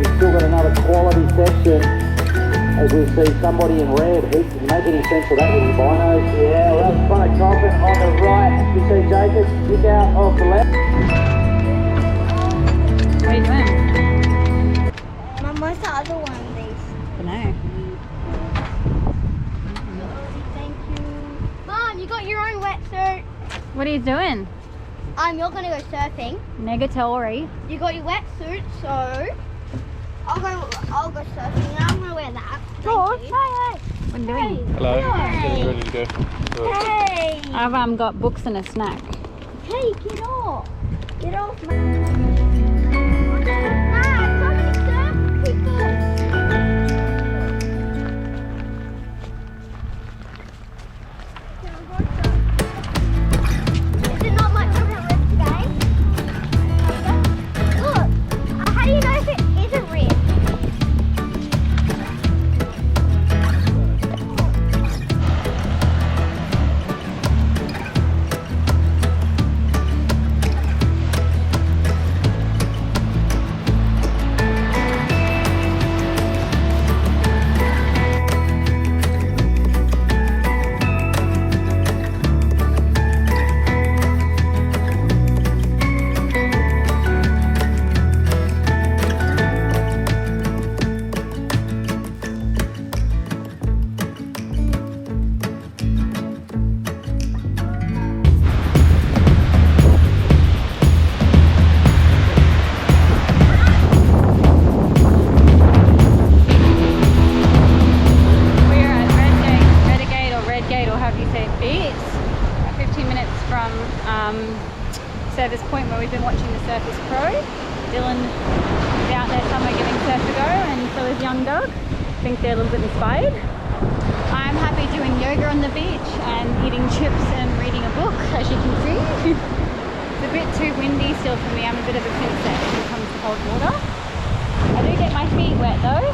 we've still got another quality section as we see somebody in red. Who can make any sense of that with your binos? Yeah, well, that's front of Caravan on the right. You see Jacob kick out off the left. What are you doing? Mum, what's the other one of these? I don't know. Thank you. Mom, you got your own wetsuit. What are you doing? You're gonna go surfing. Negatory. You got your wetsuit, so I'll go surfing. And I'm gonna wear that. George, Thank you. What are you doing? Hello. Hey. Ready to go. Hey. I've got books and a snack. Hey, get off. Get off. Dad, so many surf people. Is it not my favorite rib today? Look, how do you know if it is a rib? Service point where we've been watching the Surfers Pro. Dylan is out there somewhere giving surf a go, and so is young Doug. I think they're a little bit inspired. I'm happy doing yoga on the beach and eating chips and reading a book, as you can see. It's a bit too windy still for me. I'm a bit of a princess when it comes to cold water. I do get my feet wet though.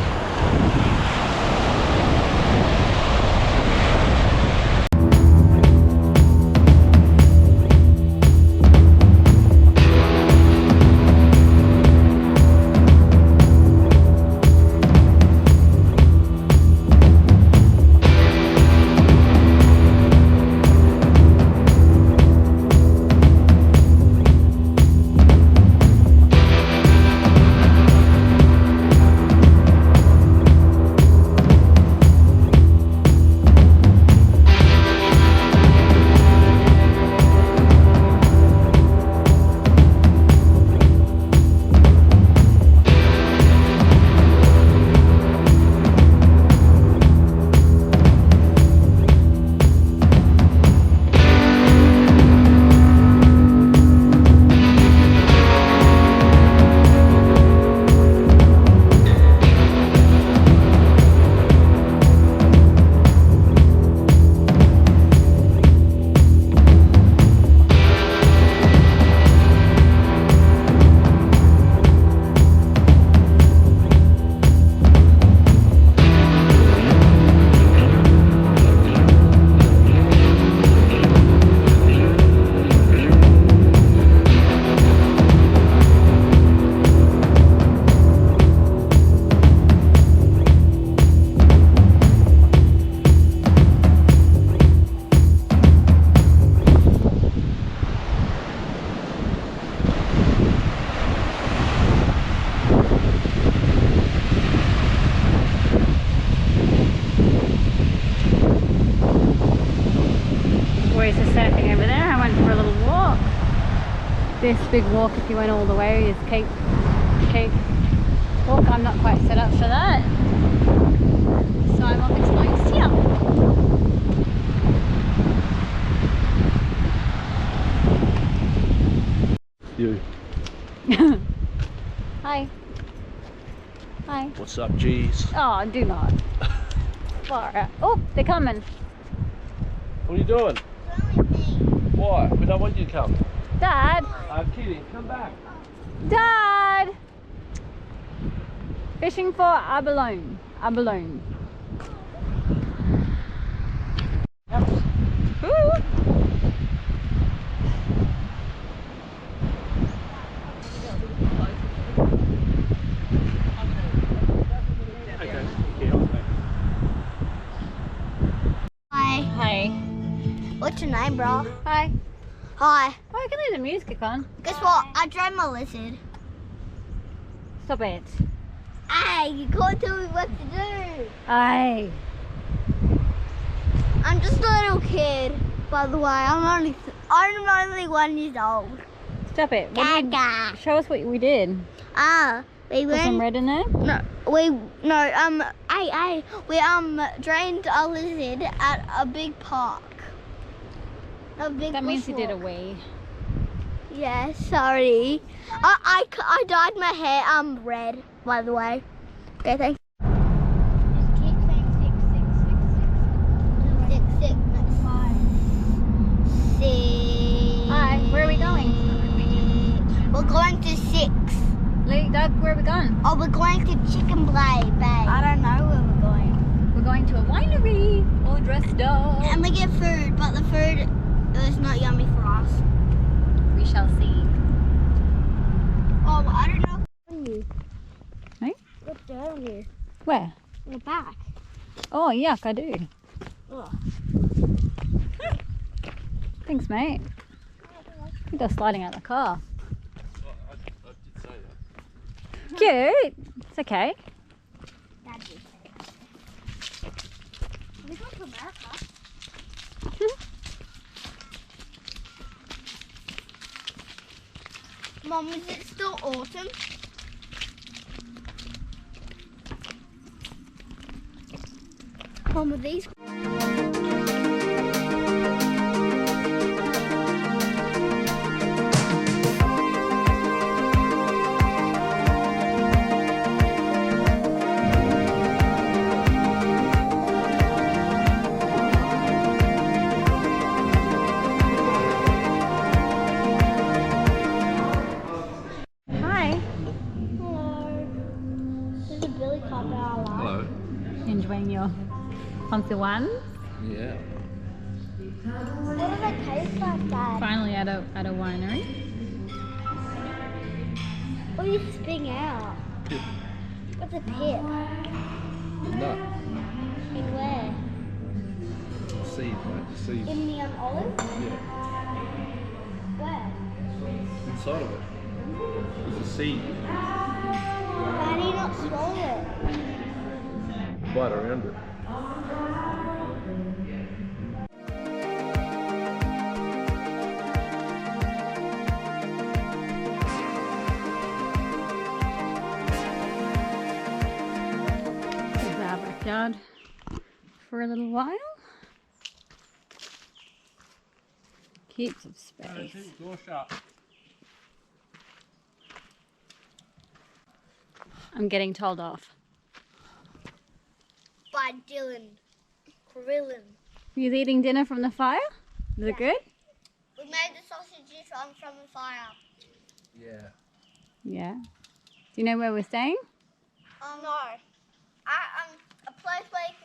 This big walk, if you went all the way, is Cape Walk. I'm not quite set up for that, so I'm off exploring here. You. Hi. Hi. What's up, G's? Oh, do not. Far out. Oh, they're coming. What are you doing? Why? We don't want you to come. Dad. I'm kidding. Come back. Dad. Fishing for abalone. Abalone. Ooh. What's your name, bro? Hi. Hi. Oh, I can leave the music on. Guess what? I drove my lizard. Stop it. Hey, you can't tell me what to do. Aye. I'm just a little kid, by the way. I'm only 1 year old. Stop it. What did we, Gaga. show us what we did. We Put some went. red in there. We drained a lizard at a big park. A big. That means you did a bushwalk. wee. Yeah, sorry. I dyed my hair red, by the way. Okay, thanks. Just keep saying 6, 6, 6, 6. 6, 6, that's 5. 6. Hi, where are we going? We're going to 6. Lee, Doug, where are we going? Oh, we're going to Chicken Bay. I don't know where we're going. We're going to a winery, all dressed up. And we get food, but the food is not yummy for us. We shall see. Oh, I don't know. You. Hey? What's down here? Where? In the back. Oh, yuck, I do. Oh. Thanks, mate. I think they're sliding out of the car. I did say that. Cute. It's okay. Dad did. We go to America. Mom, is it still autumn? Mom, are these? Hi. Hello. There's a billy cop out our life. Hello. Enjoying your fancy one. Yeah. What do they taste like, Dad? Finally at a winery. What are you spitting out? Pip. What's a pip? Nut. In where? Seed, mate. Seed. In the olive? Yeah. Where? Inside of it. There's a seed. Why do you not swallow it? Bite around it. This is our backyard for a little while. Heaps of space. Door shut. I'm getting told off. By Dylan. Krillin. You're eating dinner from the fire? Is it good? We made the sausages from the fire. Yeah. Yeah. Do you know where we're staying? No. A place where you